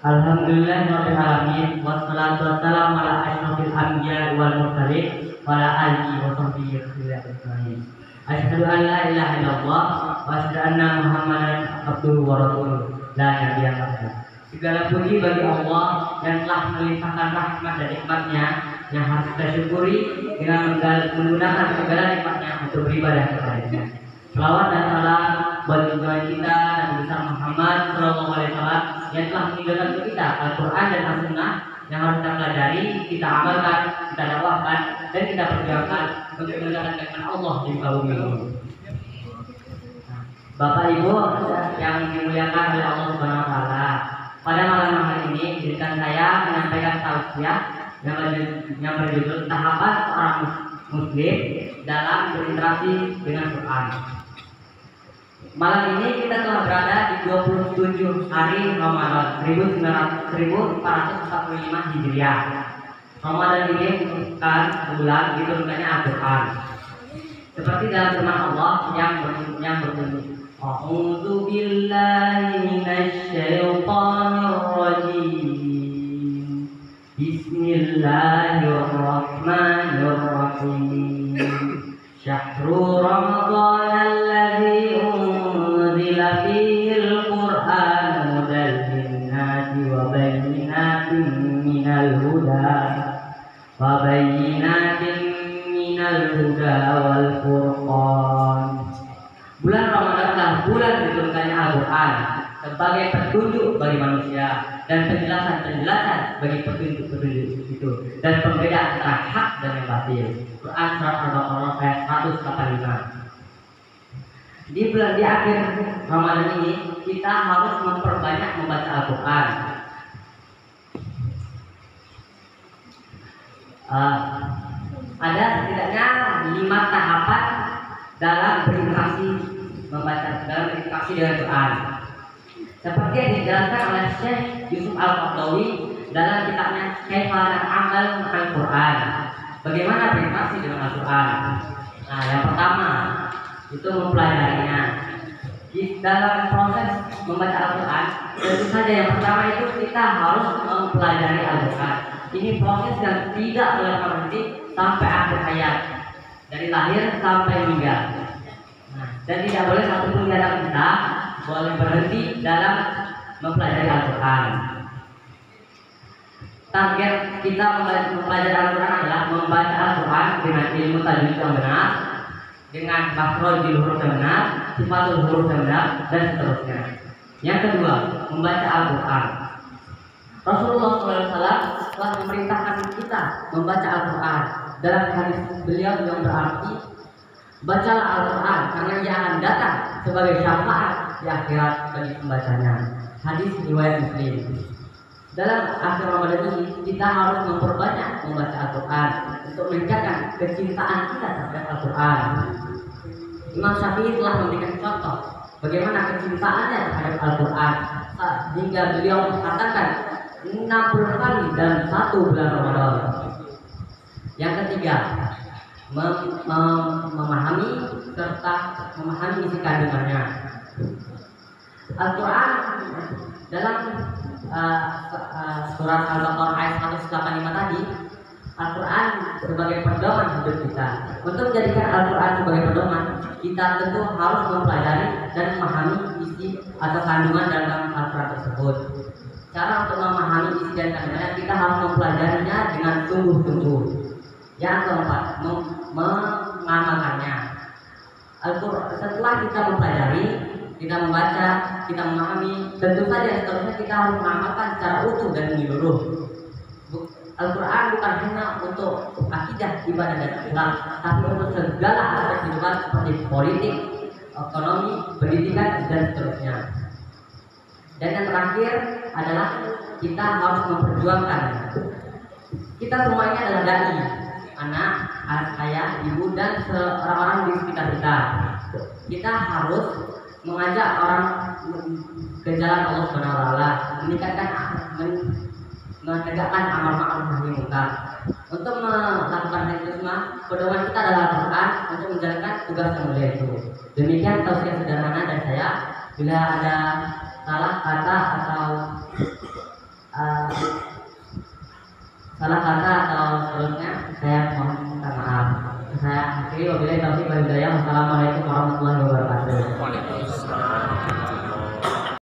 Alhamdulillahirabbil alamin wassalatu wassalamu ala asyrofil anbiya'i wal mursalin wa ala alihi wa sahbihi ajmain. Asyhadu an la ilaha illallah wa asyhadu anna Muhammadan abduhu wa rasuluh la nabiyya ba'dahu. Segala puji bagi Allah yang telah melimpahkan rahmat dan nikmat-Nya yang harus kita syukuri dengan menggunakan segala nikmat-Nya untuk beribadah kepada-Nya. Selawat dan salam buat junjungan kita Nabi besar Muhammad Sallallahu Alaihi Wasallam yang telah meninggalkan untuk kita Al-Quran dan As-Sunnah yang harus kita pelajari, kita amalkan, kita dakwahkan, dan kita perjuangkan untuk menegakkan kalimat Allah di muka bumi ini. Bapak Ibu yang dimuliakan oleh Allah Subhanahu Wa Taala, pada malam hari ini izinkan saya menyampaikan tausiah yang berjudul tahapan seorang Muslim dalam berinteraksi dengan Quran. Malam ini kita telah berada di 27 hari Ramadan 1445 Hijriah. Ramadan ini merupakan bulan diturunkannya Al-Quran. Seperti dalam firman Allah yang berbunyi, A'udzu billahi minasy syaithanir rajim. Bismillahirrahmanirrahim. Syahrul Ramadan alladzi unzila fihil Qur'an hudal linnasi wa bayyinatin minal huda wal furqan. Bulan Ramadan adalah bulan diturunkannya Al-Quran sebagai petunjuk bagi manusia dan penjelasan bagi petunjuk itu dan pembeda antara hak dan yang batil. Quran surat Al-Baqarah ayat 185. Di akhir Ramadan ini kita harus memperbanyak membaca Al-Quran. Ada setidaknya 5 tahapan dalam berinteraksi dengan Quran. Seperti yang dijelaskan oleh Syekh Yusuf Al-Qaradawi dalam kitabnya Kaifa Na'amal Ma'al Quran. Bagaimana berinteraksi dengan Al-Quran? Nah, yang pertama itu mempelajarinya. Di dalam proses membaca Al-Quran, tentu saja yang pertama itu kita harus mempelajari Al-Quran. Ini proses yang tidak boleh berhenti sampai akhir hayat, dari lahir sampai meninggal. Dan tidak boleh satupun di antara kita boleh berhenti dalam mempelajari Al-Quran. Target kita mempelajari Al-Quran adalah membaca Al-Quran dengan ilmu tajwid yang benar, dengan makhrajul huruf yang benar, sifatul huruf yang benar, dan seterusnya. Yang kedua, membaca Al-Quran. Rasulullah SAW telah memerintahkan kita membaca Al-Quran. Dalam hadis beliau yang berarti, bacalah Al-Quran karena ia akan datang sebagai syafaat di akhirat bagi pembacanya. Hadis riwayat Muslim. Dalam akhir Ramadan ini kita harus memperbanyak membaca Al-Quran untuk meningkatkan kecintaan kita terhadap Al-Quran. Imam Syafi'i telah memberikan contoh bagaimana kecintaannya terhadap Al-Quran hingga beliau mengatakan 60 kali dalam 1 bulan Ramadan. Yang ketiga, memahami serta memahami isi kandungannya. Al-Quran dalam surat Al-Baqarah ayat 185 tadi, Al-Quran sebagai pedoman hidup kita. Untuk menjadikan Al-Quran sebagai pedoman, kita tentu harus mempelajari dan memahami isi atau kandungan dalam Al-Quran tersebut. Cara untuk memahami isi dan kandungannya, kita harus mempelajarinya dengan sungguh-sungguh. Yang keempat, mengamalkannya. Setelah kita mempelajari, kita membaca, kita memahami, tentu saja seterusnya kita harus mengamalkan secara utuh dan menyeluruh. Al-Quran bukan hanya untuk akidah, ibadah dan akhlak, tapi untuk segala aspek kehidupan seperti politik, ekonomi, pendidikan dan seterusnya. Dan yang terakhir adalah kita harus memperjuangkan. Kita semuanya adalah dai, anak, ayah, ibu, dan orang-orang di sekitar kita. Kita harus mengajak orang ke jalan Allah Subhanahu wa taala, menegakkan amal ma'ruf nahi munkar. Untuk melakukan hal itu semua, pedoman kita adalah Al-Quran untuk menjalankan tugas yang mulia itu. Demikian tausiah sederhana dari saya. Bila ada salah kata atau uh, salah kata atau seterusnya, saya mohon minta maaf. Saya akhiri wabillahi taufiq wal hidayah. Wassalamualaikum